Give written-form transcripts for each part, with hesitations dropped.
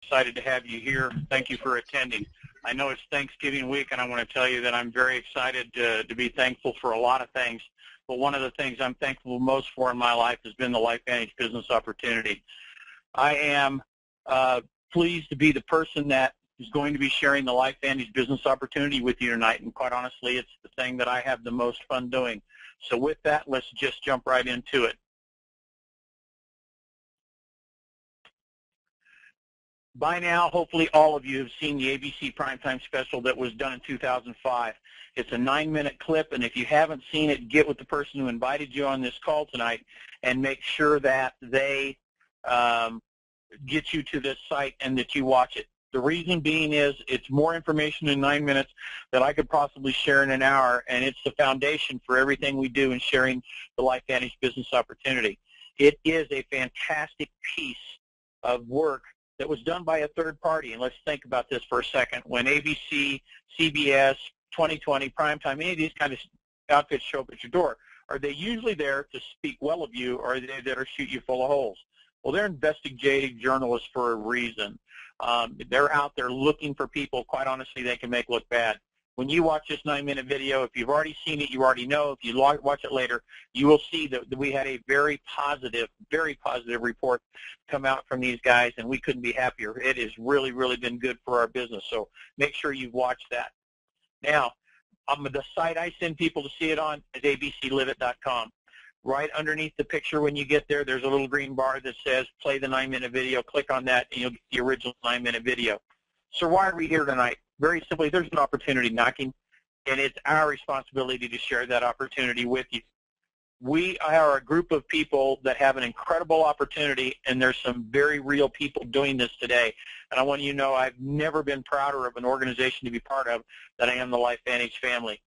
Excited to have you here. Thank you for attending. I know it's Thanksgiving week, and I want to tell you that I'm very excited to be thankful for a lot of things. But one of the things I'm thankful most for in my life has been the LifeVantage business opportunity. I am pleased to be the person that is going to be sharing the LifeVantage business opportunity with you tonight, and quite honestly, it's the thing that I have the most fun doing. So with that, let's just jump right into it. By now, hopefully all of you have seen the ABC Primetime Special that was done in 2005. It's a 9-minute clip, and if you haven't seen it, get with the person who invited you on this call tonight and make sure that they get you to this site and that you watch it. The reason being is it's more information in 9 minutes that I could possibly share in an hour, and it's the foundation for everything we do in sharing the LifeVantage business opportunity. It is a fantastic piece of work that was done by a third party. And let's think about this for a second. When ABC, CBS, 2020, Primetime, any of these kind of outfits show up at your door, are they usually there to speak well of you, or are they there to shoot you full of holes? Well, they're investigative journalists for a reason. They're out there looking for people, quite honestly, they can make look bad. When you watch this 9-minute video, if you've already seen it, you already know. If you watch it later, you will see that we had a very positive report come out from these guys, and we couldn't be happier. It has really, really been good for our business, so make sure you've watched that. Now, the site I send people to see it on is abclivet.com. Right underneath the picture when you get there, there's a little green bar that says play the 9-minute video. Click on that, and you'll get the original 9-minute video. So why are we here tonight? Very simply, there's an opportunity knocking, and it's our responsibility to share that opportunity with you. We are a group of people that have an incredible opportunity, and there's some very real people doing this today. And I want you to know I've never been prouder of an organization to be part of than I am the LifeVantage family.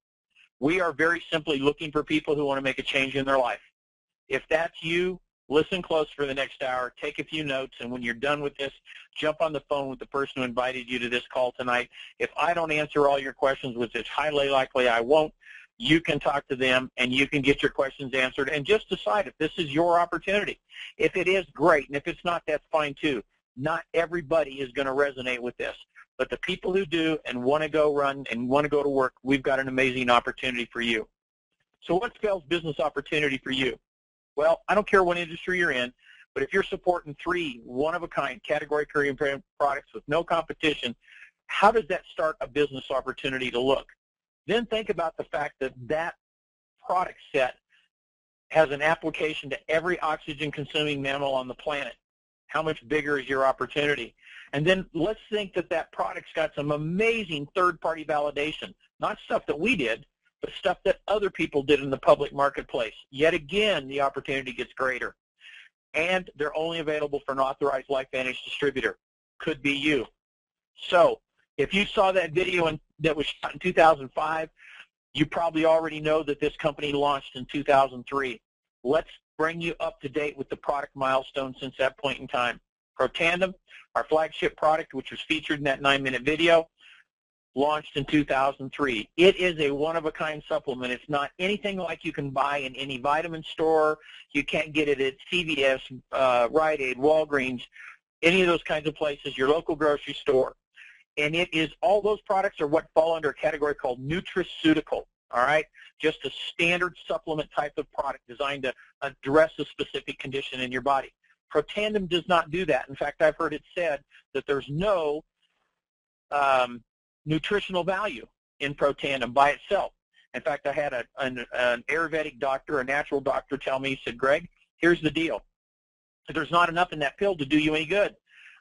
We are very simply looking for people who want to make a change in their life. If that's you, listen close for the next hour, take a few notes, and when you're done with this, jump on the phone with the person who invited you to this call tonight. If I don't answer all your questions, which is highly likely I won't, you can talk to them and you can get your questions answered and just decide if this is your opportunity. If it is, great, and if it's not, that's fine too. Not everybody is going to resonate with this, but the people who do and want to go run and want to go to work, we've got an amazing opportunity for you. So what spells business opportunity for you? Well, I don't care what industry you're in, but if you're supporting 3 one-of-a-kind category carrying products with no competition, how does that start a business opportunity to look? Then think about the fact that that product set has an application to every oxygen-consuming mammal on the planet. How much bigger is your opportunity? And then let's think that that product's got some amazing third-party validation, not stuff that we did, but stuff that other people did in the public marketplace. Yet again, the opportunity gets greater. And they're only available for an authorized LifeVantage distributor. Could be you. So if you saw that video that was shot in 2005, you probably already know that this company launched in 2003. Let's bring you up to date with the product milestone since that point in time. ProTandem, our flagship product, which was featured in that 9-minute video, launched in 2003. It is a one-of-a-kind supplement. It's not anything like you can buy in any vitamin store. You can't get it at CVS, Rite Aid, Walgreens, any of those kinds of places, your local grocery store. And it is, all those products are what fall under a category called nutraceutical, all right? Just a standard supplement type of product designed to address a specific condition in your body. ProTandem does not do that. In fact, I've heard it said that there's no nutritional value in ProTandem by itself. In fact, I had an Ayurvedic doctor, a natural doctor, tell me, he said, Greg, here's the deal. There's not enough in that pill to do you any good.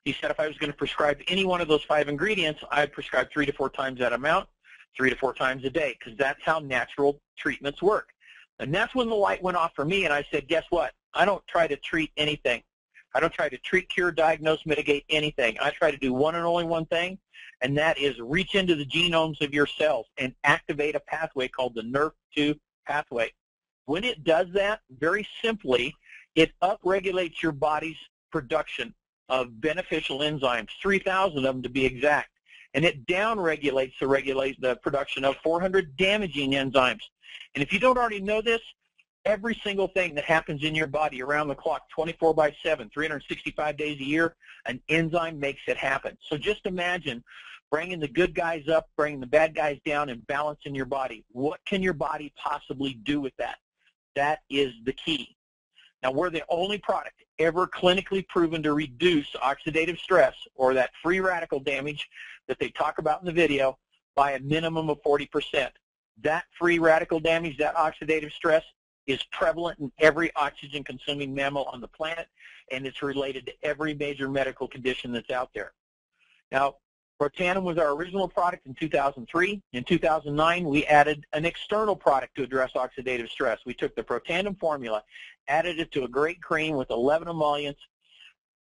He said if I was going to prescribe any one of those 5 ingredients, I'd prescribe 3 to 4 times that amount, 3 to 4 times a day, because that's how natural treatments work. And that's when the light went off for me, and I said, guess what? I don't try to treat anything. I don't try to treat, cure, diagnose, mitigate anything. I try to do one and only one thing, and that is reach into the genomes of your cells and activate a pathway called the NRF2 pathway. When it does that, very simply, it upregulates your body's production of beneficial enzymes, 3,000 of them to be exact, and it downregulates the production of 400 damaging enzymes. And if you don't already know this, every single thing that happens in your body around the clock, 24/7, 365 days a year, an enzyme makes it happen. So just imagine bringing the good guys up, bringing the bad guys down, and balancing your body. What can your body possibly do with that? That is the key. Now, we're the only product ever clinically proven to reduce oxidative stress, or that free radical damage that they talk about in the video, by a minimum of 40%. That free radical damage, that oxidative stress, is prevalent in every oxygen-consuming mammal on the planet, and it's related to every major medical condition that's out there. Now, Protandim was our original product in 2003. In 2009, we added an external product to address oxidative stress. We took the Protandim formula, added it to a great cream with 11 emollients.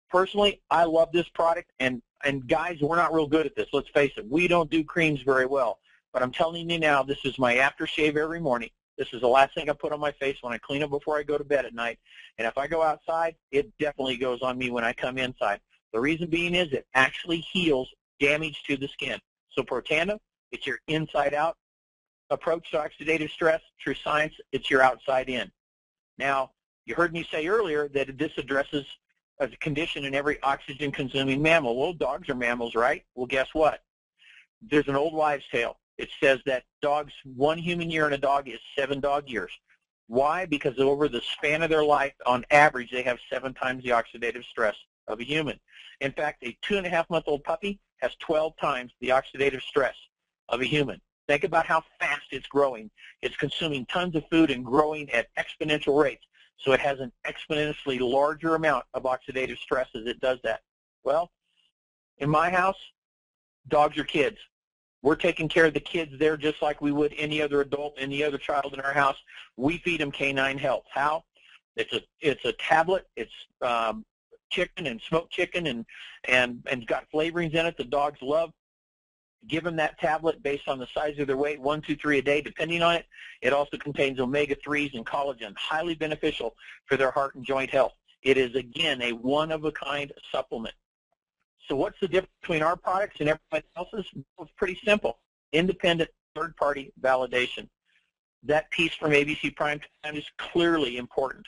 Personally, I love this product, and guys, we're not real good at this. Let's face it, we don't do creams very well. But I'm telling you now, this is my aftershave every morning. This is the last thing I put on my face when I clean up before I go to bed at night. And if I go outside, it definitely goes on me when I come inside. The reason being is it actually heals damage to the skin. So Protandim, it's your inside-out approach to oxidative stress. Through science, it's your outside-in. Now, you heard me say earlier that this addresses a condition in every oxygen-consuming mammal. Well, dogs are mammals, right? Well, guess what? There's an old wives' tale. It says that dogs, 1 human year in a dog is 7 dog years. Why? Because over the span of their life, on average, they have 7 times the oxidative stress of a human. In fact, a 2.5-month-old puppy has 12 times the oxidative stress of a human. Think about how fast it's growing. It's consuming tons of food and growing at exponential rates. So it has an exponentially larger amount of oxidative stress as it does that. Well, in my house, dogs are kids. We're taking care of the kids there just like we would any other adult, any other child in our house. We feed them Canine Health. How? It's a tablet. It's chicken and smoked chicken and got flavorings in it the dogs love. Give them that tablet based on the size of their weight, 1, 2, 3 a day, depending on it. It also contains omega-3s and collagen, highly beneficial for their heart and joint health. It is, again, a one-of-a-kind supplement. So what's the difference between our products and everybody else's? It's pretty simple. Independent third-party validation. That piece from ABC Primetime is clearly important.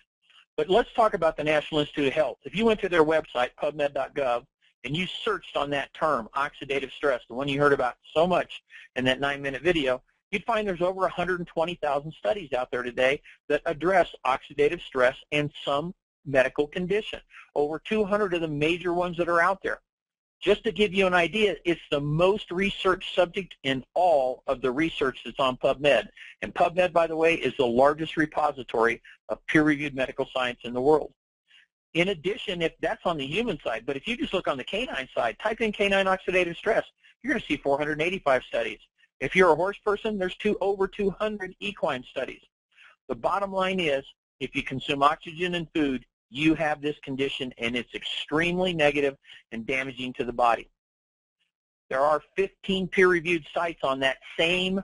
But let's talk about the National Institute of Health. If you went to their website, pubmed.gov, and you searched on that term, oxidative stress, the one you heard about so much in that 9-minute video, you'd find there's over 120,000 studies out there today that address oxidative stress and some medical condition. Over 200 of the major ones that are out there. Just to give you an idea, it's the most researched subject in all of the research that's on PubMed. And PubMed, by the way, is the largest repository of peer-reviewed medical science in the world. In addition, if that's on the human side, but if you just look on the canine side, type in canine oxidative stress, you're going to see 485 studies. If you're a horse person, there's over 200 equine studies. The bottom line is, if you consume oxygen and food, you have this condition, and it's extremely negative and damaging to the body. There are 15 peer-reviewed sites on that same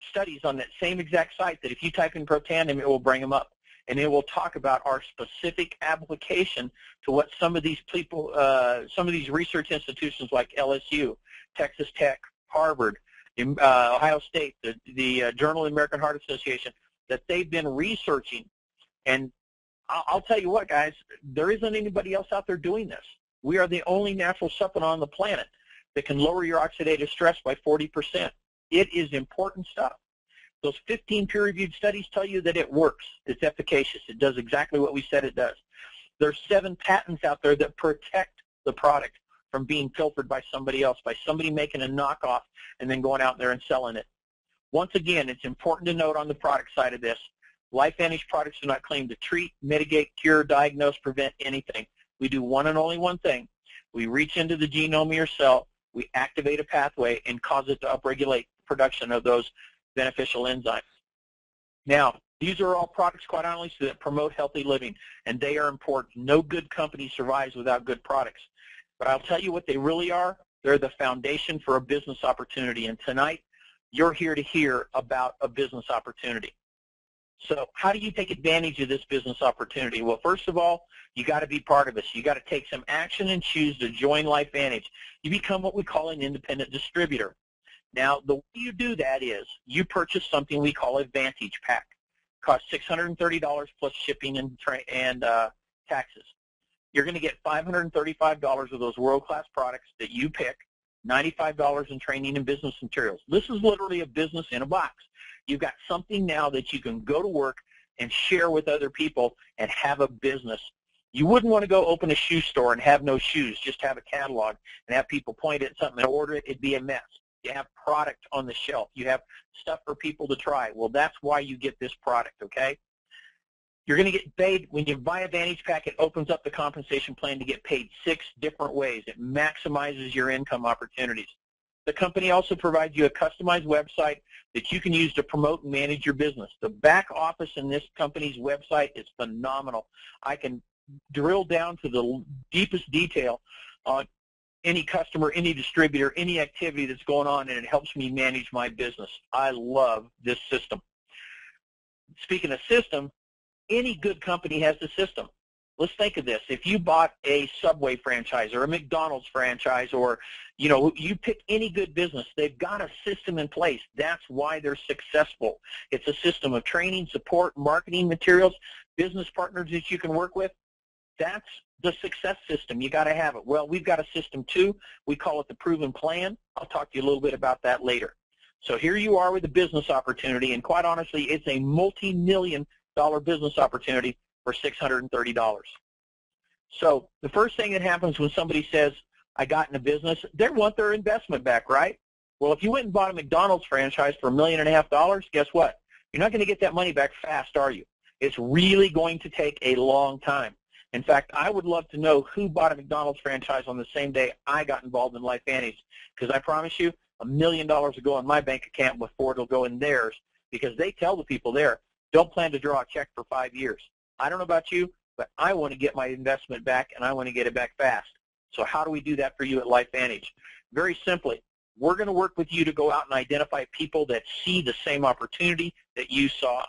studies on that same exact site that if you type in Protandim, it will bring them up. And it will talk about our specific application to what some of these people, some of these research institutions like LSU, Texas Tech, Harvard, Ohio State, the Journal of the American Heart Association, that they've been researching. And I'll tell you what, guys, there isn't anybody else out there doing this. We are the only natural supplement on the planet that can lower your oxidative stress by 40%. It is important stuff. Those 15 peer-reviewed studies tell you that it works. It's efficacious. It does exactly what we said it does. There's 7 patents out there that protect the product from being filtered by somebody else, by somebody making a knockoff and then going out there and selling it. Once again, it's important to note on the product side of this, LifeVantage products do not claim to treat, mitigate, cure, diagnose, prevent anything. We do one and only one thing. We reach into the genome of your cell, we activate a pathway and cause it to upregulate production of those beneficial enzymes. Now, these are all products, quite honestly, that promote healthy living, and they are important. No good company survives without good products. But I'll tell you what they really are. They're the foundation for a business opportunity, and tonight you're here to hear about a business opportunity. So how do you take advantage of this business opportunity? Well, first of all, you got to be part of us. You got to take some action and choose to join LifeVantage. You become what we call an independent distributor. Now, the way you do that is you purchase something we call a Vantage Pack. Costs $630 plus shipping and taxes. You're going to get $535 of those world-class products that you pick, $95 in training and business materials. This is literally a business in a box. You've got something now that you can go to work and share with other people and have a business. You wouldn't want to go open a shoe store and have no shoes, just have a catalog and have people point at something and order it. It'd be a mess. You have product on the shelf. You have stuff for people to try. Well, that's why you get this product, okay? You're going to get paid. When you buy a Vantage Pack, it opens up the compensation plan to get paid 6 different ways. It maximizes your income opportunities. The company also provides you a customized website that you can use to promote and manage your business. The back office in this company's website is phenomenal. I can drill down to the deepest detail on any customer, any distributor, any activity that's going on, and it helps me manage my business. I love this system. Speaking of system, any good company has the system. Let's think of this. If you bought a Subway franchise or a McDonald's franchise, or you pick any good business, they've got a system in place. That's why they're successful. It's a system of training, support, marketing materials, business partners that you can work with. That's the success system. You got to have it. Well, we've got a system too. We call it the proven plan. I'll talk to you a little bit about that later. So here you are with a business opportunity, and quite honestly, it's a multi-million-dollar business opportunity for $630. So the first thing that happens when somebody says, I got in a business, they want their investment back, right? Well, if you went and bought a McDonald's franchise for $1.5 million, guess what? You're not going to get that money back fast, are you? It's really going to take a long time. In fact, I would love to know who bought a McDonald's franchise on the same day I got involved in LifeVantage, because I promise you, $1 million will go in my bank account before it'll go in theirs, because they tell the people there, don't plan to draw a check for 5 years. I don't know about you, but I want to get my investment back, and I want to get it back fast. So how do we do that for you at LifeVantage? Very simply, we're going to work with you to go out and identify people that see the same opportunity that you saw.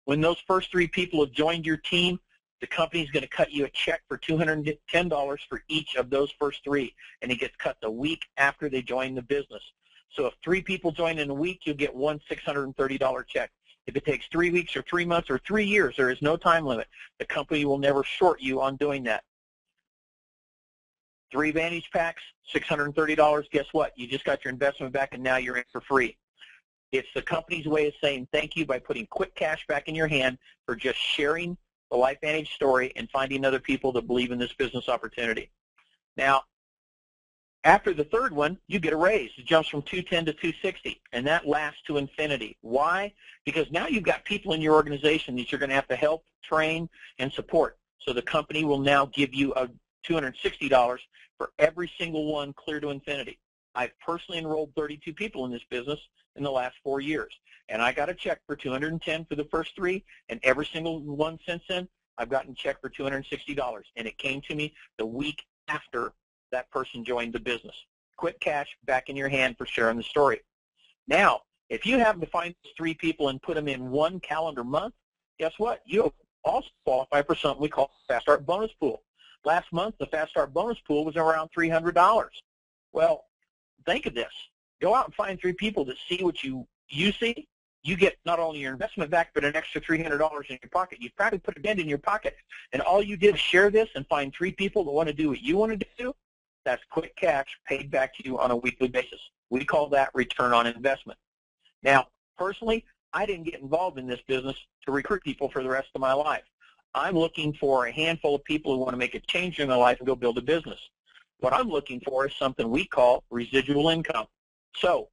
When those first 3 people have joined your team, the company's going to cut you a check for $210 for each of those first 3, and it gets cut the week after they join the business. So if 3 people join in a week, you'll get one $630 check. If it takes 3 weeks or 3 months or 3 years, there is no time limit. The company will never short you on doing that. 3 Vantage Packs, $630. Guess what? You just got your investment back, and now you're in for free. It's the company's way of saying thank you by putting quick cash back in your hand for just sharing the LifeVantage story and finding other people that believe in this business opportunity. Now, after the 3rd one, you get a raise. It jumps from 210 to 260, and that lasts to infinity. Why? Because now you've got people in your organization that you're going to have to help, train, and support. So the company will now give you a $260 for every single one clear to infinity. I've personally enrolled 32 people in this business in the last 4 years, and I got a check for $210 for the first 3, and every single one since then, I've gotten a check for $260, and it came to me the week after that person joined the business. Quick cash back in your hand for sharing the story. Now, if you happen to find those 3 people and put them in 1 calendar month, guess what? You also qualify for something we call Fast Start Bonus Pool. Last month, the Fast Start Bonus Pool was around $300. Well, think of this. Go out and find 3 people that see what you see. You get not only your investment back, but an extra $300 in your pocket. You've probably put a dent in your pocket, and all you did is share this and find 3 people that want to do what you want to do. That's quick cash paid back to you on a weekly basis. We call that return on investment. Now, personally, I didn't get involved in this business to recruit people for the rest of my life. I'm looking for a handful of people who want to make a change in their life and go build a business. What I'm looking for is something we call residual income. So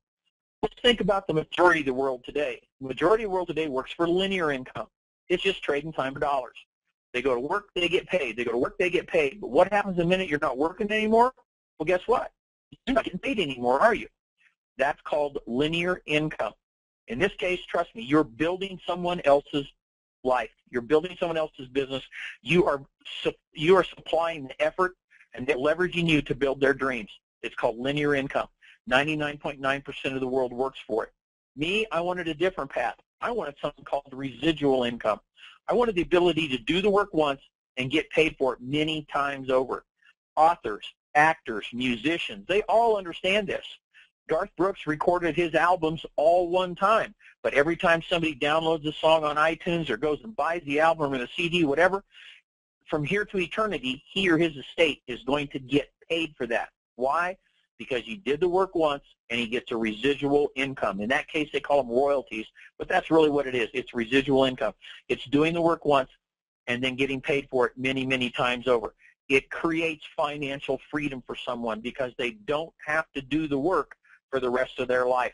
let's think about the majority of the world today. The majority of the world today works for linear income. It's just trading time for dollars. They go to work, they get paid. They go to work, they get paid. But what happens the minute you're not working anymore? Well, guess what? You're not getting paid anymore, are you? That's called linear income. In this case, trust me, you're building someone else's life. You're building someone else's business. You are supplying the effort, and they're leveraging you to build their dreams. It's called linear income. 99.9% of the world works for it. Me, I wanted a different path. I wanted something called residual income. I wanted the ability to do the work once and get paid for it many times over. Authors, actors, musicians, they all understand this. Garth Brooks recorded his albums all one time, but every time somebody downloads a song on iTunes or goes and buys the album or the CD, whatever, from here to eternity, he or his estate is going to get paid for that. Why? Because he did the work once and he gets a residual income. In that case, they call them royalties, but that's really what it is. It's residual income. It's doing the work once and then getting paid for it many, many times over. It creates financial freedom for someone because they don't have to do the work for the rest of their life.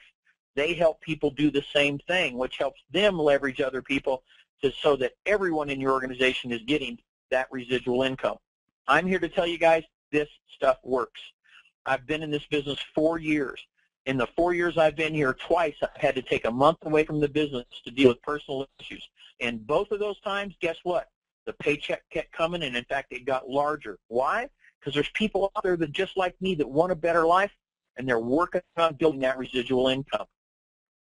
They help people do the same thing, which helps them leverage other people so that everyone in your organization is getting that residual income. I'm here to tell you guys this stuff works. I've been in this business 4 years. In the 4 years I've been here, twice I've had to take a month away from the business to deal with personal issues. And both of those times, guess what? The paycheck kept coming, and in fact, it got larger. Why? Because there's people out there that just like me that want a better life, and they're working on building that residual income.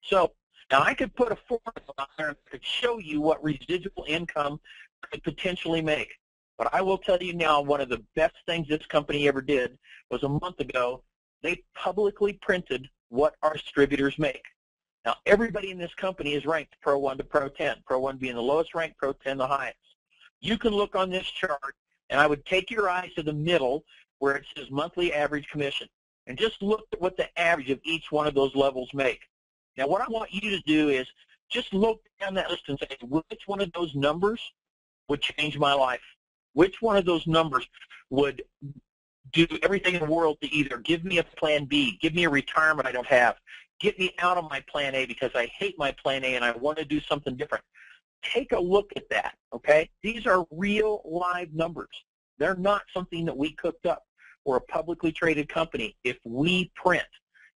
So now I could put a formula on there and could show you what residual income could potentially make. But I will tell you now, one of the best things this company ever did was a month ago, they publicly printed what our distributors make. Now, everybody in this company is ranked Pro 1 to Pro 10, Pro 1 being the lowest rank, Pro 10 the highest. You can look on this chart, and I would take your eyes to the middle where it says monthly average commission, and just look at what the average of each one of those levels make. Now, what I want you to do is just look down that list and say, which one of those numbers would change my life? Which one of those numbers would do everything in the world to either give me a plan B, give me a retirement I don't have, get me out of my plan A because I hate my plan A and I want to do something different? Take a look at that, okay? These are real live numbers. They're not something that we cooked up. We're a publicly traded company. If we print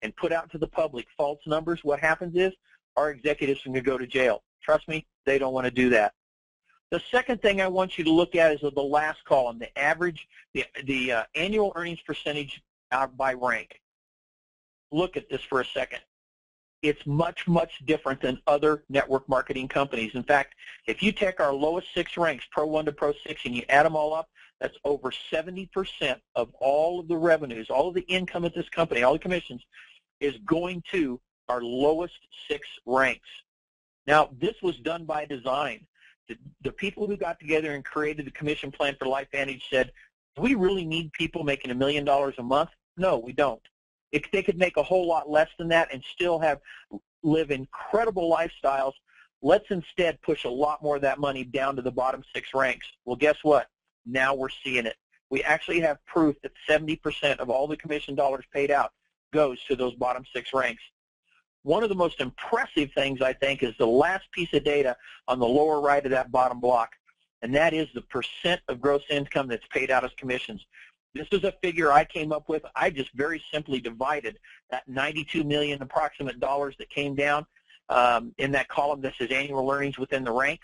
and put out to the public false numbers, what happens is our executives can go to jail. Trust me, they don't want to do that. The second thing I want you to look at is the last column, the average, the annual earnings percentage out by rank. Look at this for a second. It's much, much different than other network marketing companies. In fact, if you take our lowest 6 ranks, Pro 1 to Pro 6, and you add them all up, that's over 70% of all of the revenues, all of the income at this company, all the commissions, is going to our lowest 6 ranks. Now, this was done by design. The people who got together and created the commission plan for LifeVantage said, do we really need people making $1 million a month? No, we don't. They could make a whole lot less than that and still live incredible lifestyles. Let's instead push a lot more of that money down to the bottom 6 ranks. Well, guess what? Now we're seeing it. We actually have proof that 70% of all the commission dollars paid out goes to those bottom 6 ranks. One of the most impressive things, I think, is the last piece of data on the lower right of that bottom block, and that is the percent of gross income that's paid out as commissions. This is a figure I came up with. I just very simply divided that $92 million approximate dollars that came down in that column that says annual earnings within the rank,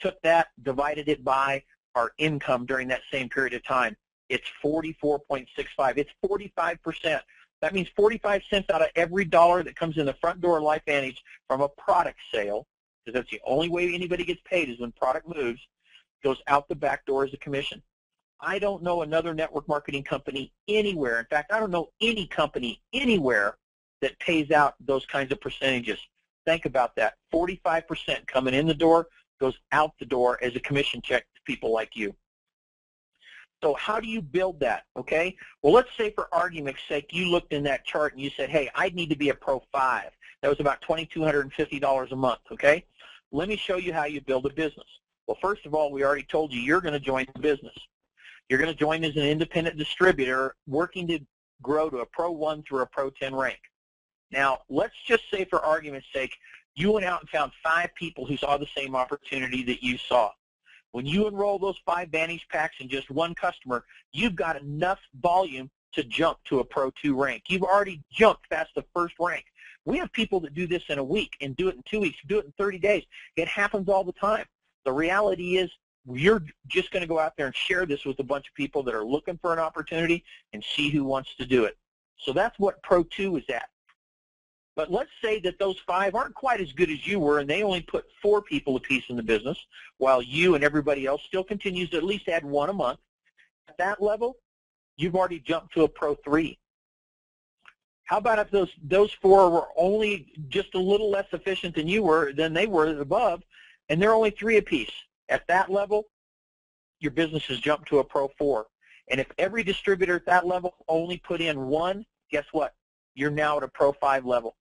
took that, divided it by our income during that same period of time. It's 44.65. It's 45%. That means 45 cents out of every dollar that comes in the front door of LifeVantage from a product sale, because that's the only way anybody gets paid is when product moves, goes out the back door as a commission. I don't know another network marketing company anywhere. In fact, I don't know any company anywhere that pays out those kinds of percentages. Think about that. 45% coming in the door goes out the door as a commission check to people like you. So how do you build that, okay? Well, let's say for argument's sake, you looked in that chart and you said, hey, I need to be a Pro 5. That was about $2,250 a month, okay? Let me show you how you build a business. Well, first of all, we already told you you're going to join the business. You're going to join as an independent distributor working to grow to a Pro 1 through a Pro 10 rank. Now, let's just say for argument's sake, you went out and found 5 people who saw the same opportunity that you saw. When you enroll those 5 Vantage packs in just one customer, you've got enough volume to jump to a Pro 2 rank. You've already jumped past the first rank. We have people that do this in a week and do it in 2 weeks, do it in 30 days. It happens all the time. The reality is you're just going to go out there and share this with a bunch of people that are looking for an opportunity and see who wants to do it. So that's what Pro 2 is at. But let's say that those 5 aren't quite as good as you were, and they only put 4 people apiece in the business, while you and everybody else still continues to at least add 1 a month. At that level, you've already jumped to a Pro 3. How about if those 4 were only just a little less efficient than they were above, and they're only 3 apiece? At that level, your business has jumped to a Pro 4. And if every distributor at that level only put in 1, guess what? You're now at a Pro 5 level.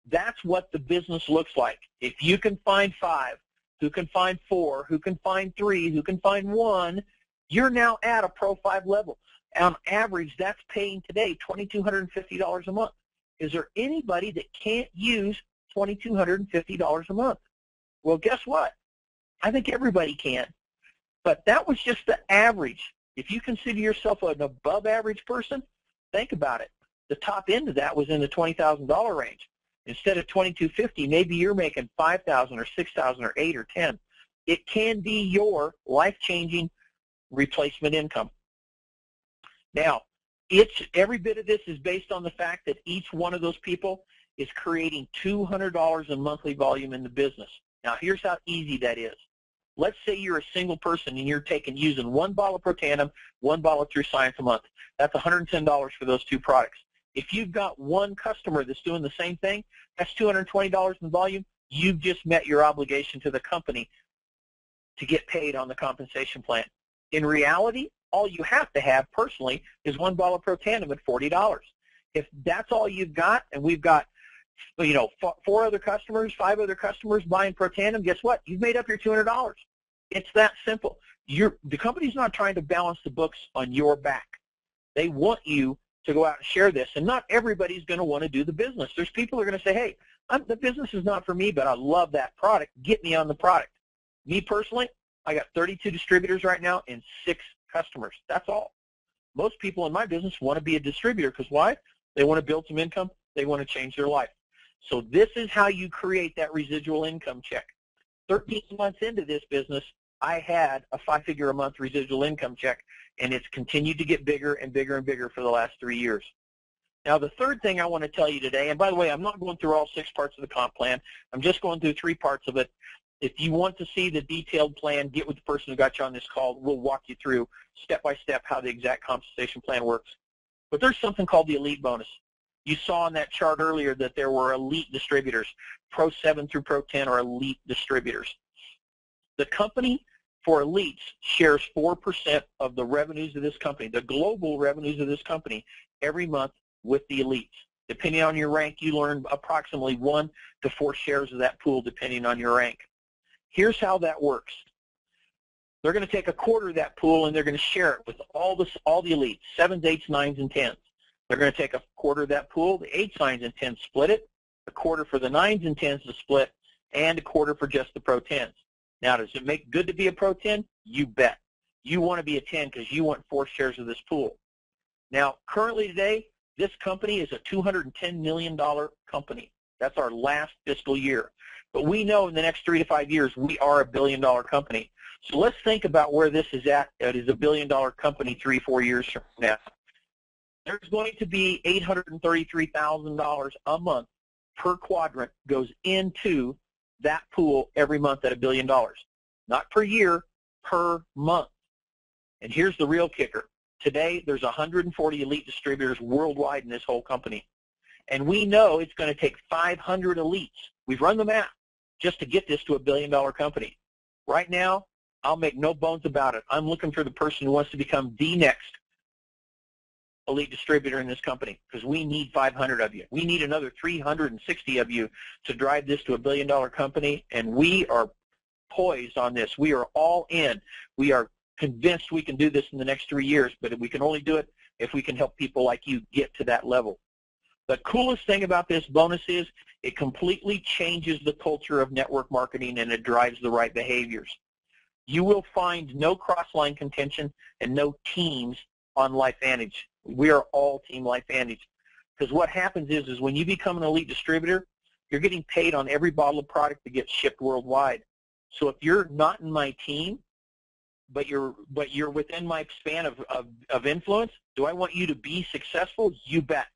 That's what the business looks like. If you can find 5, who can find 4, who can find 3, who can find 1, you're now at a Pro 5 level. On average, that's paying today $2,250 a month. Is there anybody that can't use $2,250 a month? Well, guess what? I think everybody can. But that was just the average. If you consider yourself an above average person, think about it. The top end of that was in the $20,000 range. Instead of $2,250, maybe you're making $5,000 or $6,000 or $8,000 or $10,000. It can be your life-changing replacement income. Now, every bit of this is based on the fact that each one of those people is creating $200 in monthly volume in the business. Now, here's how easy that is. Let's say you're a single person and you're using 1 bottle of Protandim, 1 bottle of True Science a month. That's $110 for those 2 products. If you've got 1 customer that's doing the same thing, that's $220 in volume. You've just met your obligation to the company to get paid on the compensation plan. In reality, all you have to have personally is 1 bottle of Protandim at $40. If that's all you've got, and we've got 4 other customers, 5 other customers buying Protandim, guess what? You've made up your $200. It's that simple. The company's not trying to balance the books on your back. They want you to go out and share this, and not everybody's going to want to do the business. There's people who are going to say, hey, the business is not for me, but I love that product. Get me on the product. Me personally, I got 32 distributors right now and 6 customers. That's all. Most people in my business want to be a distributor because why? They want to build some income. They want to change their life. So this is how you create that residual income check. 13 months into this business, I had a 5-figure a month residual income check, and it's continued to get bigger and bigger and bigger for the last 3 years. Now, the third thing I want to tell you today, and by the way, I'm not going through all 6 parts of the comp plan. I'm just going through 3 parts of it. If you want to see the detailed plan, get with the person who got you on this call. We'll walk you through step by step how the exact compensation plan works. But there's something called the elite bonus. You saw on that chart earlier that there were elite distributors. Pro 7 through Pro 10 are elite distributors. The company for elites shares 4% of the revenues of this company, the global revenues of this company, every month with the elites. Depending on your rank, you learn approximately 1 to 4 shares of that pool depending on your rank. Here's how that works. They're going to take a quarter of that pool and they're going to share it with all the elites, 7s, 8s, 9s, and 10s. They're going to take a quarter of that pool, the 8s, 9s, and 10s split it, a quarter for the 9s and 10s to split, and a quarter for just the Pro 10s. Now, does it make good to be a Pro 10? You bet. You want to be a 10 because you want 4 shares of this pool. Now, currently today, this company is a $210 million company. That's our last fiscal year. But we know in the next 3 to 5 years, we are a $1 billion company. So let's think about where this is at. It is a $1 billion company 3 or 4 years from now. There's going to be $833,000 a month per quadrant goes into that pool every month at $1 billion. Not per year, per month. And here's the real kicker. Today, there's 140 elite distributors worldwide in this whole company. And we know it's going to take 500 elites. We've run the math just to get this to a $1 billion company. Right now, I'll make no bones about it. I'm looking for the person who wants to become the next elite distributor in this company because we need 500 of you. We need another 360 of you to drive this to a $1 billion company, and we are poised on this. We are all in. We are convinced we can do this in the next 3 years, but we can only do it if we can help people like you get to that level. The coolest thing about this bonus is it completely changes the culture of network marketing and it drives the right behaviors. You will find no cross-line contention and no teams on LifeVantage. We are all Team LifeVantage. Because what happens is when you become an elite distributor, you're getting paid on every bottle of product that gets shipped worldwide. So if you're not in my team, but you're within my span of influence, do I want you to be successful? You bet.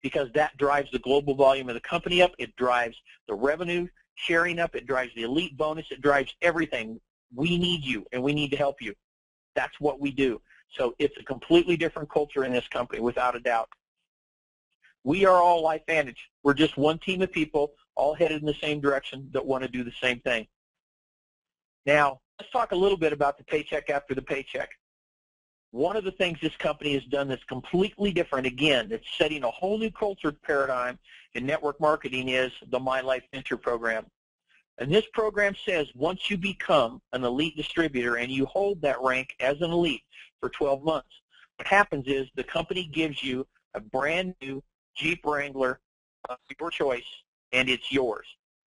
Because that drives the global volume of the company up. It drives the revenue sharing up. It drives the elite bonus. It drives everything. We need you, and we need to help you. That's what we do. So it's a completely different culture in this company, without a doubt. We are all LifeVantage. We're just one team of people all headed in the same direction that want to do the same thing. Now, let's talk a little bit about the paycheck after the paycheck. One of the things this company has done that's completely different, again, that's setting a whole new culture paradigm in network marketing, is the My LifeVantage program. And this program says once you become an elite distributor and you hold that rank as an elite for 12 months, what happens is the company gives you a brand new Jeep Wrangler of your choice, and it's yours.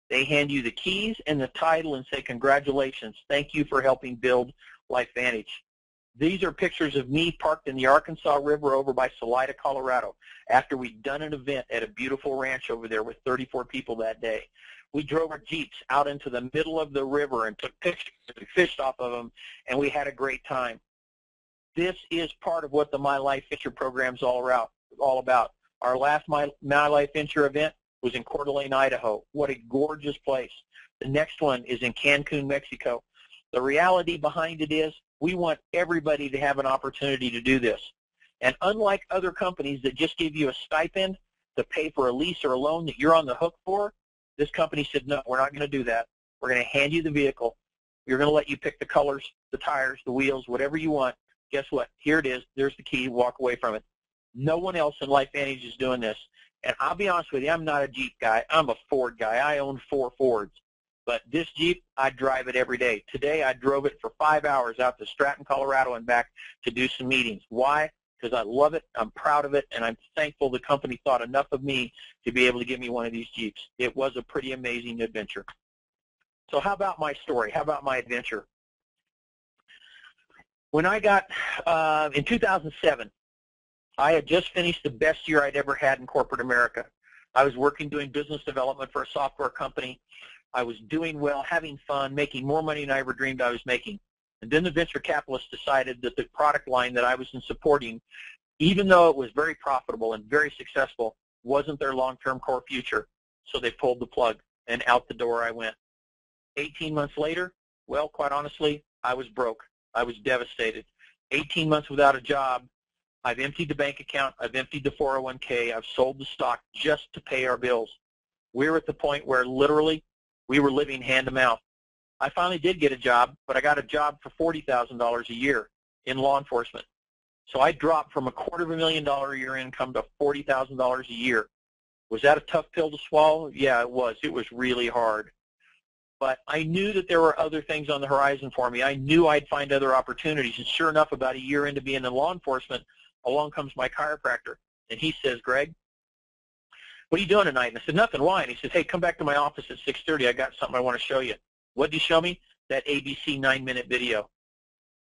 They hand you the keys and the title and say, congratulations, thank you for helping build LifeVantage. These are pictures of me parked in the Arkansas River over by Salida, Colorado, after we'd done an event at a beautiful ranch over there with 34 people that day. We drove our Jeeps out into the middle of the river and took pictures. We fished off of them, and we had a great time. This is part of what the My LifeVantage program is all about. Our last My LifeVantage event was in Coeur d'Alene, Idaho. What a gorgeous place. The next one is in Cancun, Mexico. The reality behind it is we want everybody to have an opportunity to do this. And unlike other companies that just give you a stipend to pay for a lease or a loan that you're on the hook for, this company said, no, we're not going to do that. We're going to hand you the vehicle. We're going to let you pick the colors, the tires, the wheels, whatever you want. Guess what? Here it is. There's the key. Walk away from it. No one else in LifeVantage is doing this. And I'll be honest with you, I'm not a Jeep guy. I'm a Ford guy. I own 4 Fords. But this Jeep, I drive it every day. Today, I drove it for 5 hours out to Stratton, Colorado and back to do some meetings. Why? Because I love it, I'm proud of it, and I'm thankful the company thought enough of me to be able to give me one of these Jeeps. It was a pretty amazing adventure. So how about my story? How about my adventure? When I got, in 2007, I had just finished the best year I'd ever had in corporate America. I was working doing business development for a software company. I was doing well, having fun, making more money than I ever dreamed I was making. And then the venture capitalists decided that the product line that I was supporting, even though it was very profitable and very successful, wasn't their long-term core future. So they pulled the plug, and out the door I went. 18 months later, well, quite honestly, I was broke. I was devastated. 18 months without a job. I've emptied the bank account. I've emptied the 401k. I've sold the stock just to pay our bills. We're at the point where literally we were living hand to mouth. I finally did get a job, but I got a job for $40,000 a year in law enforcement. So I dropped from a $250,000 a year income to $40,000 a year. Was that a tough pill to swallow? Yeah, it was. It was really hard. But I knew that there were other things on the horizon for me. I knew I'd find other opportunities. And sure enough, about a year into being in law enforcement, along comes my chiropractor. And he says, Greg, what are you doing tonight? And I said, nothing. Why? And he says, hey, come back to my office at 6:30. I got something I want to show you. What did he show me? That ABC 9-minute video.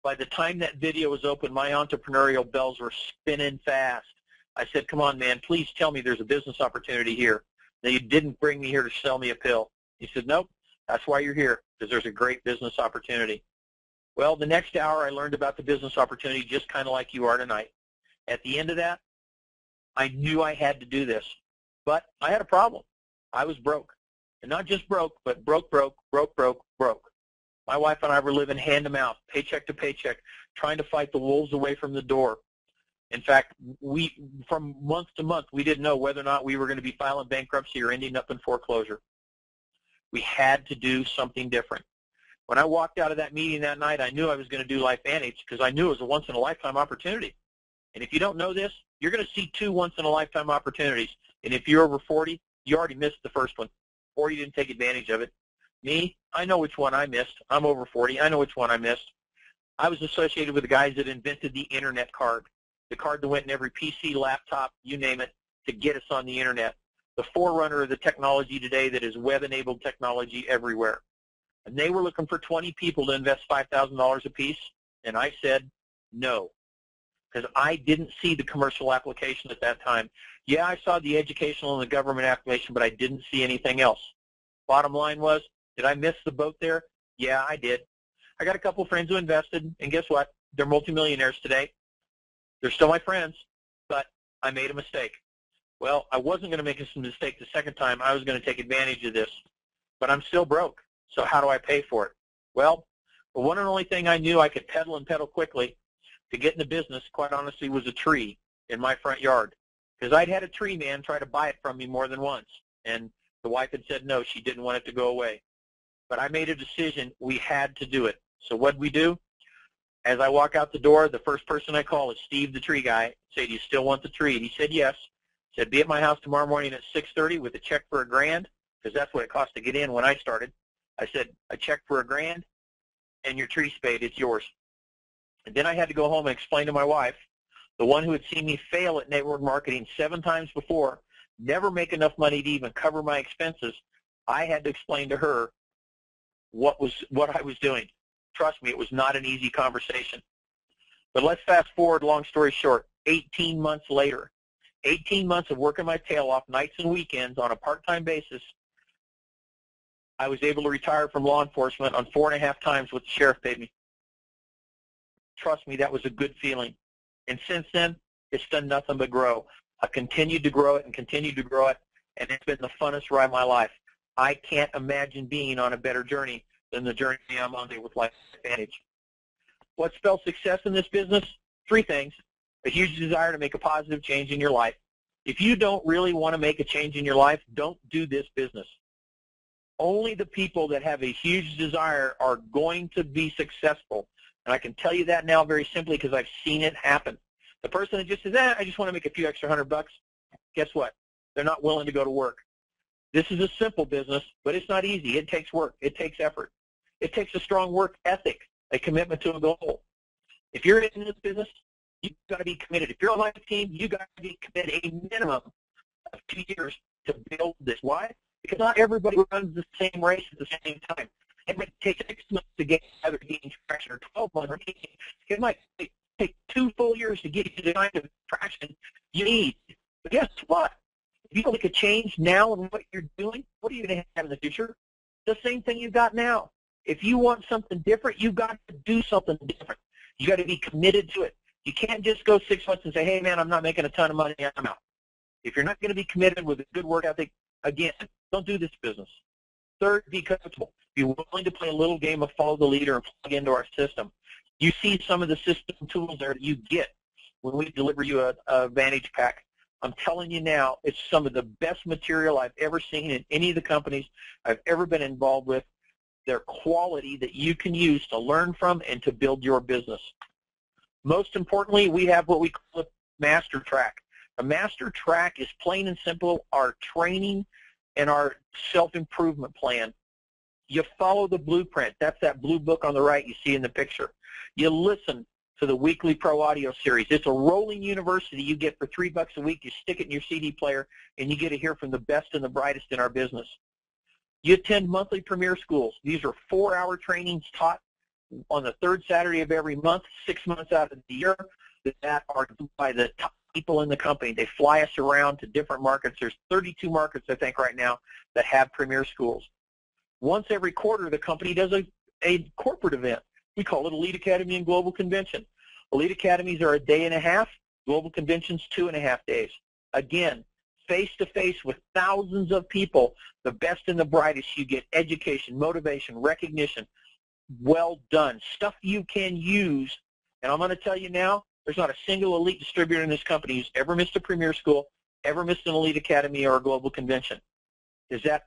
By the time that video was open, my entrepreneurial bells were spinning fast. I said, come on, man, please tell me there's a business opportunity here. Now, you didn't bring me here to sell me a pill. He said, nope, that's why you're here, because there's a great business opportunity. Well, the next hour I learned about the business opportunity just kind of like you are tonight. At the end of that, I knew I had to do this. But I had a problem. I was broke. And not just broke, but broke. My wife and I were living hand to mouth, paycheck to paycheck, trying to fight the wolves away from the door. In fact, from month to month, we didn't know whether or not we were going to be filing bankruptcy or ending up in foreclosure. We had to do something different. When I walked out of that meeting that night, I knew I was going to do LifeVantage because I knew it was a once-in-a-lifetime opportunity. And if you don't know this, you're going to see 2 once-in-a-lifetime opportunities. And if you're over 40, you already missed the first one, or you didn't take advantage of it. Me, I know which one I missed. I'm over 40. I know which one I missed. I was associated with the guys that invented the Internet card, the card that went in every PC, laptop, you name it, to get us on the Internet, the forerunner of the technology today that is web-enabled technology everywhere. And they were looking for 20 people to invest $5,000 apiece, and I said no, because I didn't see the commercial application at that time. Yeah, I saw the educational and the government application, but I didn't see anything else. Bottom line was, did I miss the boat there? Yeah, I did. I got a couple friends who invested, and guess what? They're multimillionaires today. They're still my friends, but I made a mistake. Well, I wasn't going to make a mistake the second time. I was going to take advantage of this, but I'm still broke. So how do I pay for it? Well, the one and only thing I knew I could pedal and pedal quickly to get into business, quite honestly, was a tree in my front yard. because I'd had a tree man try to buy it from me more than once, and the wife had said no, she didn't want it to go away. But I made a decision. We had to do it. So what did we do? As I walk out the door, the first person I call is Steve, the tree guy. Say, do you still want the tree? And he said yes. He said, be at my house tomorrow morning at 6:30 with a check for $1,000, because that's what it cost to get in when I started. I said, a check for $1,000 and your tree spade, it's yours. And then I had to go home and explain to my wife, the one who had seen me fail at network marketing 7 times before, never make enough money to even cover my expenses. I had to explain to her what I was doing. Trust me, it was not an easy conversation. But let's fast forward, long story short, 18 months later, 18 months of working my tail off nights and weekends on a part-time basis, I was able to retire from law enforcement on 4.5 times what the sheriff paid me. Trust me, that was a good feeling. And since then, it's done nothing but grow. I continued to grow it and continued to grow it, and it's been the funnest ride of my life. I can't imagine being on a better journey than the journey I'm on with LifeVantage. What spells success in this business? 3 things. A huge desire to make a positive change in your life. If you don't really want to make a change in your life, don't do this business. Only the people that have a huge desire are going to be successful. And I can tell you that now very simply because I've seen it happen. The person that just says, I just want to make a few extra $100, guess what? They're not willing to go to work. This is a simple business, but it's not easy. It takes work. It takes effort. It takes a strong work ethic, a commitment to a goal. If you're in this business, you've got to be committed. If you're on my team, you've got to be committed a minimum of 2 years to build this. Why? Because not everybody runs the same race at the same time. It might take 6 months to get either gain traction or 12 months. It might take 2 full years to get you the kind of traction you need. But guess what? If you don't make a change now in what you're doing, what are you going to have in the future? The same thing you've got now. If you want something different, you've got to do something different. You've got to be committed to it. You can't just go 6 months and say, hey, man, I'm not making a ton of money, I'm out. If you're not going to be committed with a good work ethic, again, don't do this business. Third, be coachable. Be willing to play a little game of follow the leader and plug into our system. You see some of the system tools there that you get when we deliver you a Vantage Pack. I'm telling you now, it's some of the best material I've ever seen in any of the companies I've ever been involved with. They're quality that you can use to learn from and to build your business. Most importantly, we have what we call a master track. A master track is plain and simple our training and our self-improvement plan. You follow the blueprint. That's that blue book on the right you see in the picture. You listen to the weekly pro audio series. It's a rolling university you get for $3 a week. You stick it in your CD player, and you get to hear from the best and the brightest in our business. You attend monthly premier schools. These are 4-hour trainings taught on the 3rd Saturday of every month, 6 months out of the year, that are by the top people in the company. They fly us around to different markets. There's 32 markets, I think, right now that have premier schools. Once every quarter, the company does a corporate event. We call it Elite Academy and Global Convention. Elite Academies are a day and a half. Global Conventions, 2.5 days. Again, face-to-face with thousands of people, the best and the brightest. You get education, motivation, recognition. Well done. Stuff you can use. And I'm going to tell you now, there's not a single elite distributor in this company who's ever missed a premier school, ever missed an Elite Academy or a Global Convention. Is that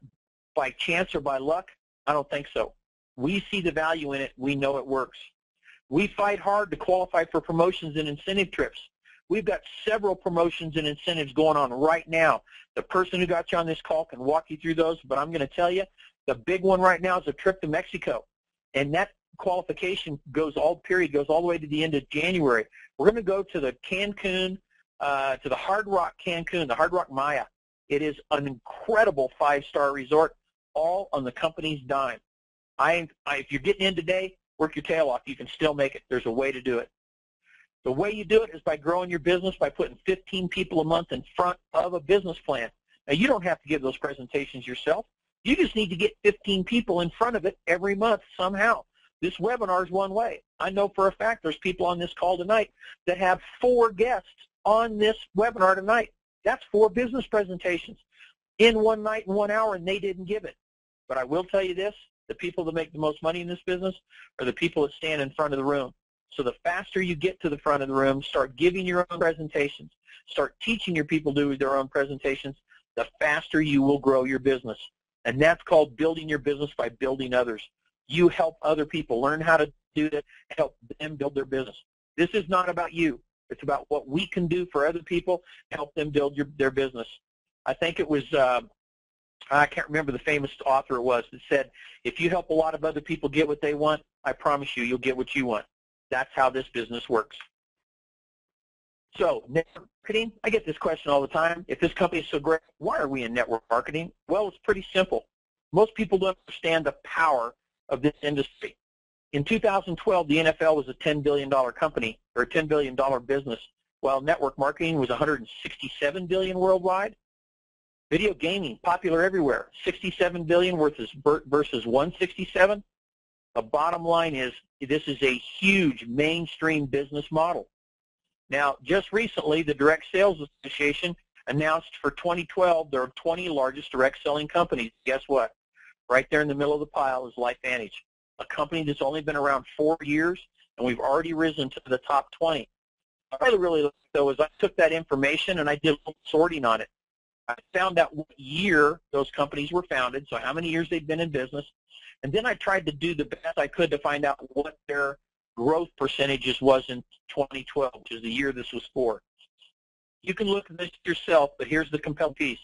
by chance or by luck? I don't think so. We see the value in it. We know it works. We fight hard to qualify for promotions and incentive trips. We've got several promotions and incentives going on right now. The person who got you on this call can walk you through those, but I'm going to tell you, the big one right now is a trip to Mexico. And that qualification goes all the way to the end of January. We're going to go to the Cancun, to the Hard Rock Cancun, the Hard Rock Maya. It is an incredible 5-star resort, all on the company's dime. If you're getting in today, work your tail off. You can still make it. There's a way to do it. The way you do it is by growing your business, by putting 15 people a month in front of a business plan. Now, you don't have to give those presentations yourself. You just need to get 15 people in front of it every month somehow. This webinar is one way. I know for a fact there's people on this call tonight that have 4 guests on this webinar tonight. That's 4 business presentations in one night and 1 hour, and they didn't give it. But I will tell you this, the people that make the most money in this business are the people that stand in front of the room. So the faster you get to the front of the room, start giving your own presentations, start teaching your people to do their own presentations, the faster you will grow your business. And that's called building your business by building others. You help other people learn how to do that, help them build their business. This is not about you. It's about what we can do for other people to help them build their business. I think it was, I can't remember the famous author it was, that said, if you help a lot of other people get what they want, I promise you, you'll get what you want. That's how this business works. So, network marketing, I get this question all the time. If this company is so great, why are we in network marketing? Well, it's pretty simple. Most people don't understand the power of this industry. In 2012, the NFL was a $10 billion company, or a $10 billion business, while network marketing was $167 billion worldwide. Video gaming, popular everywhere, $67 billion versus 167. The bottom line is, this is a huge mainstream business model. Now, just recently, the Direct Sales Association announced for 2012 there are 20 largest direct selling companies. Guess what? Right there in the middle of the pile is LifeVantage, a company that's only been around 4 years, and we've already risen to the top 20. What I really liked, though, is I took that information and I did a little sorting on it. I found out what year those companies were founded, so how many years they've been in business, and then I tried to do the best I could to find out what their growth percentages was in 2012, which is the year this was for. You can look at this yourself, but here's the compelling piece.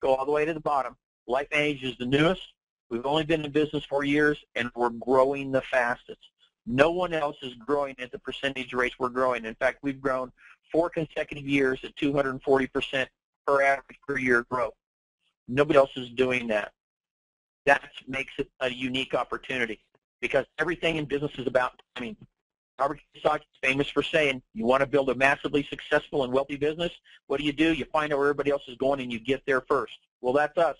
Go all the way to the bottom. LifeVantage is the newest. We've only been in business 4 years, and we're growing the fastest. No one else is growing at the percentage rates we're growing. In fact, we've grown 4 consecutive years at 240% per average per year growth. Nobody else is doing that. That makes it a unique opportunity, because everything in business is about timing. Robert Kiyosaki is famous for saying, you want to build a massively successful and wealthy business, what do? You find out where everybody else is going and you get there first. Well, that's us.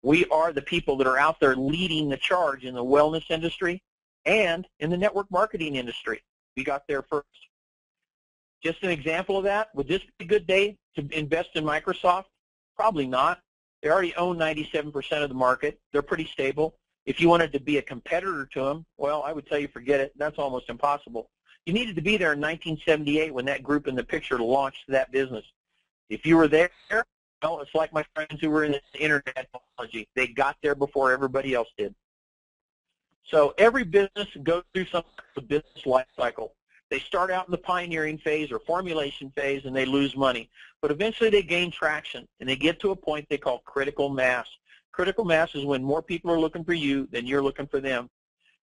We are the people that are out there leading the charge in the wellness industry and in the network marketing industry. We got there first. Just an example of that, would this be a good day to invest in Microsoft? Probably not. They already own 97% of the market. They're pretty stable. If you wanted to be a competitor to them, well, I would tell you forget it. That's almost impossible. You needed to be there in 1978 when that group in the picture launched that business. If you were there, well, it's like my friends who were in the internet technology. They got there before everybody else did. So every business goes through some kind of business life cycle. They start out in the pioneering phase or formulation phase and they lose money. But eventually they gain traction and they get to a point they call critical mass. Critical mass is when more people are looking for you than you're looking for them.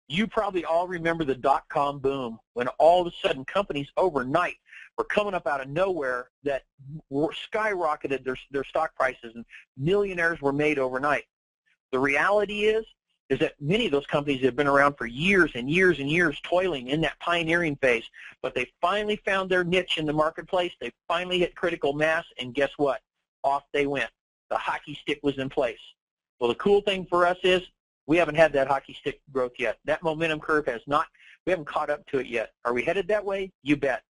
You probably all remember the dot-com boom, when all of a sudden companies overnight were coming up out of nowhere that skyrocketed their stock prices, and millionaires were made overnight. The reality is that many of those companies have been around for years and years and years toiling in that pioneering phase, but they finally found their niche in the marketplace. They finally hit critical mass, and guess what? Off they went. The hockey stick was in place. Well, the cool thing for us is we haven't had that hockey stick growth yet. That momentum curve has not, we haven't caught up to it yet. Are we headed that way? You bet.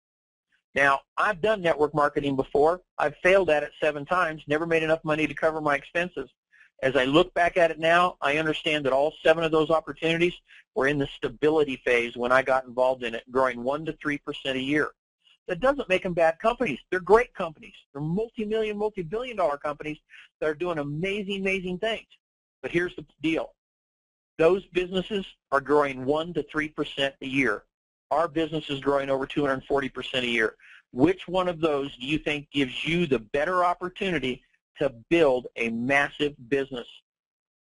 Now, I've done network marketing before. I've failed at it 7 times, never made enough money to cover my expenses. As I look back at it now, I understand that all 7 of those opportunities were in the stability phase when I got involved in it, growing 1 to 3% a year. That doesn't make them bad companies. They're great companies. They're multi-million, multi-billion-dollar companies that are doing amazing, amazing things. But here's the deal. Those businesses are growing 1 to 3% a year. Our business is growing over 240% a year. Which one of those do you think gives you the better opportunity to build a massive business?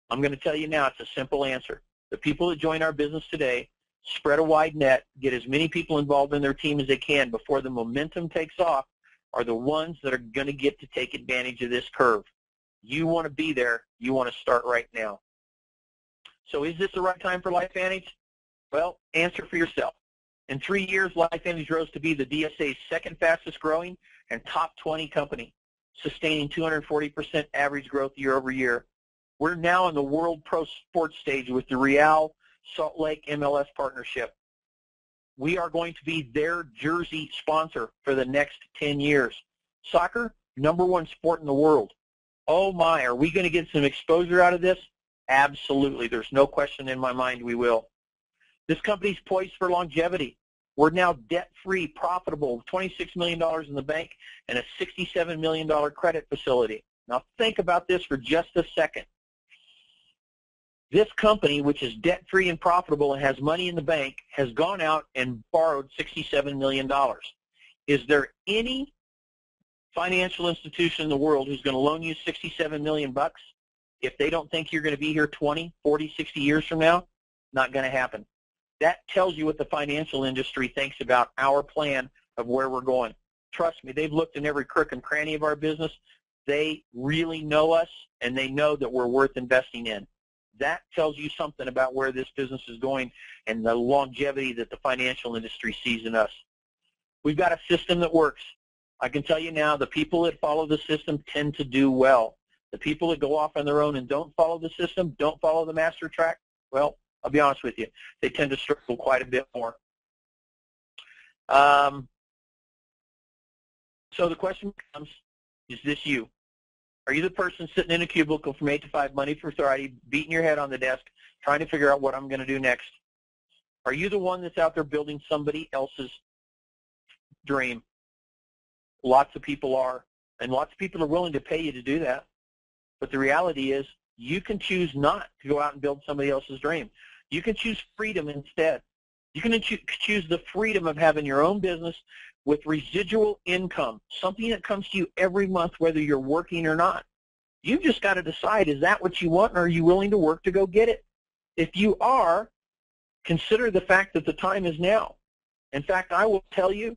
I'm going to tell you now, it's a simple answer. The people that join our business today spread a wide net, get as many people involved in their team as they can before the momentum takes off, are the ones that are going to get to take advantage of this curve. You want to be there. You want to start right now. So is this the right time for LifeVantage? Well, answer for yourself. In 3 years, LifeVantage rose to be the DSA's second fastest growing and top 20 company, sustaining 240% average growth year over year. We're now in the World Pro Sports stage with the Real Salt Lake MLS partnership. We are going to be their jersey sponsor for the next 10 years. Soccer, #1 sport in the world. Oh my, are we going to get some exposure out of this? Absolutely. There's no question in my mind we will. This company's poised for longevity. We're now debt-free, profitable, $26 million in the bank, and a $67 million credit facility. Now think about this for just a second. This company, which is debt-free and profitable and has money in the bank, has gone out and borrowed $67 million. Is there any financial institution in the world who's going to loan you $67 million if they don't think you're going to be here 20, 40, 60 years from now? Not going to happen. That tells you what the financial industry thinks about our plan of where we're going. Trust me, they've looked in every crook and cranny of our business. They really know us, and they know that we're worth investing in. That tells you something about where this business is going and the longevity that the financial industry sees in us. We've got a system that works. I can tell you now, the people that follow the system tend to do well. The people that go off on their own and don't follow the system, don't follow the master track, well, I'll be honest with you, they tend to struggle quite a bit more. So the question becomes, is this you? Are you the person sitting in a cubicle from 8 to 5, Monday through Friday, beating your head on the desk, trying to figure out what I'm going to do next? Are you the one that's out there building somebody else's dream? Lots of people are, and lots of people are willing to pay you to do that. But the reality is, you can choose not to go out and build somebody else's dream. You can choose freedom instead. You can choose the freedom of having your own business with residual income, something that comes to you every month whether you're working or not. You've just got to decide, is that what you want, or are you willing to work to go get it? If you are, consider the fact that the time is now. In fact, I will tell you,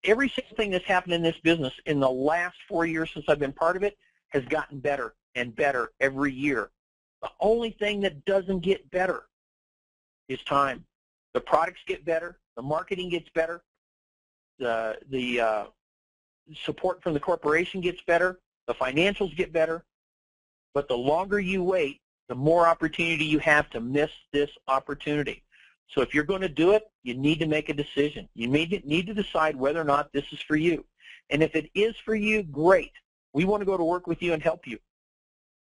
every single thing that's happened in this business in the last 4 years since I've been part of it has gotten better and better every year. The only thing that doesn't get better is time. The products get better, the marketing gets better, the support from the corporation gets better, the financials get better, but the longer you wait, the more opportunity you have to miss this opportunity. So if you're going to do it, you need to make a decision. You need to decide whether or not this is for you. And if it is for you, great. We want to go to work with you and help you.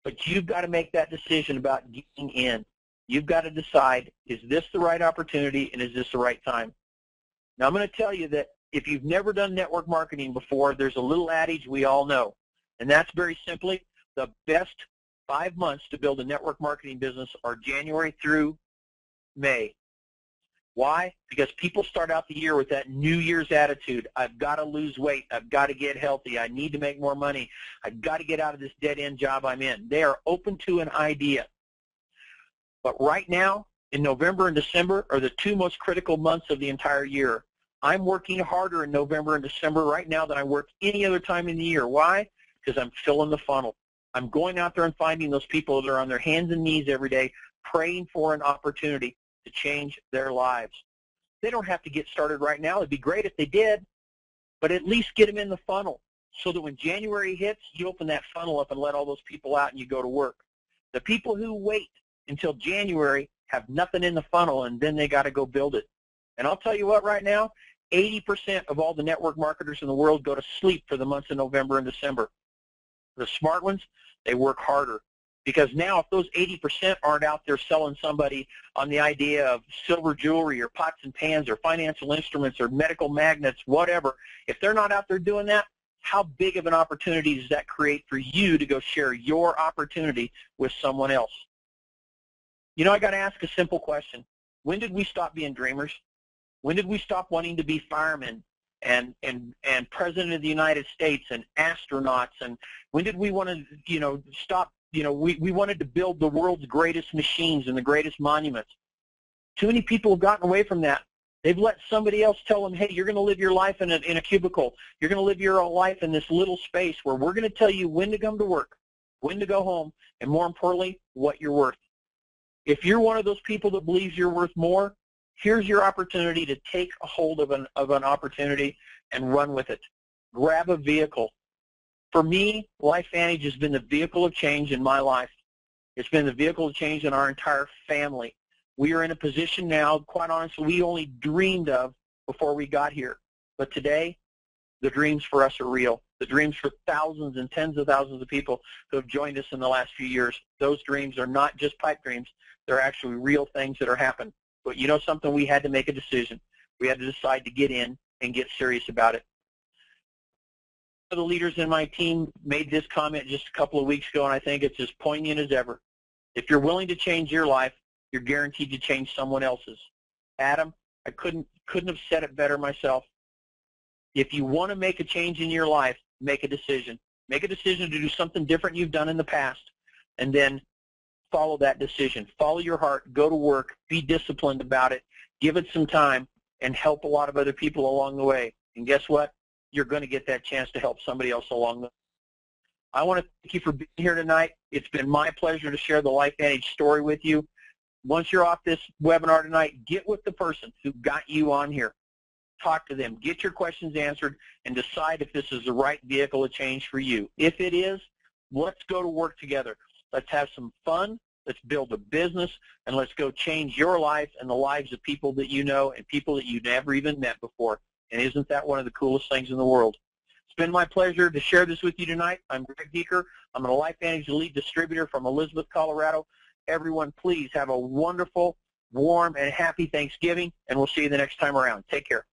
But you've got to make that decision about getting in. You've got to decide, is this the right opportunity and is this the right time? Now I'm going to tell you that if you've never done network marketing before, there's a little adage we all know. And that's very simply, the best 5 months to build a network marketing business are January through May. Why? Because people start out the year with that New Year's attitude. I've got to lose weight. I've got to get healthy. I need to make more money. I've got to get out of this dead-end job I'm in. They are open to an idea. But right now, in November and December are the 2 most critical months of the entire year. I'm working harder in November and December right now than I work any other time in the year. Why? Because I'm filling the funnel. I'm going out there and finding those people that are on their hands and knees every day praying for an opportunity to change their lives. They don't have to get started right now. It'd be great if they did, but at least get them in the funnel so that when January hits, you open that funnel up and let all those people out and you go to work. The people who wait until January have nothing in the funnel, and then they got to go build it. And I'll tell you what, right now, 80% of all the network marketers in the world go to sleep for the months of November and December. The smart ones, they work harder. Because now if those 80% aren't out there selling somebody on the idea of silver jewelry or pots and pans or financial instruments or medical magnets, whatever, if they're not out there doing that, how big of an opportunity does that create for you to go share your opportunity with someone else? You know, I got to ask a simple question. When did we stop being dreamers? When did we stop wanting to be firemen and President of the United States and astronauts? And when did we want to, stop? We wanted to build the world's greatest machines and the greatest monuments. Too many people have gotten away from that. They've let somebody else tell them, hey, you're going to live your life in a cubicle. You're going to live your life in this little space where we're going to tell you when to come to work, when to go home, and more importantly, what you're worth. If you're one of those people that believes you're worth more, here's your opportunity to take a hold of an opportunity and run with it. Grab a vehicle. For me, LifeVantage has been the vehicle of change in my life. It's been the vehicle of change in our entire family. We are in a position now, quite honestly, we only dreamed of before we got here. But today, the dreams for us are real. The dreams for thousands and tens of thousands of people who have joined us in the last few years, those dreams are not just pipe dreams. They're actually real things that are happening. But you know something? We had to make a decision. We had to decide to get in and get serious about it. The leaders in my team made this comment just a couple of weeks ago, and I think it's as poignant as ever. If you're willing to change your life, you're guaranteed to change someone else's. Adam, I couldn't have said it better myself. If you want to make a change in your life, make a decision. Make a decision to do something different you've done in the past, and then follow that decision. Follow your heart. Go to work. Be disciplined about it. Give it some time, and help a lot of other people along the way. And guess what? You're going to get that chance to help somebody else along the way. I want to thank you for being here tonight. It's been my pleasure to share the LifeVantage story with you. Once you're off this webinar tonight, get with the person who got you on here. Talk to them. Get your questions answered and decide if this is the right vehicle of change for you. If it is, let's go to work together. Let's have some fun. Let's build a business, and let's go change your life and the lives of people that you know and people that you never even met before. And isn't that one of the coolest things in the world? It's been my pleasure to share this with you tonight. I'm Greg Dieker. I'm a LifeVantage Elite Distributor from Elizabeth, Colorado. Everyone, please have a wonderful, warm, and happy Thanksgiving, and we'll see you the next time around. Take care.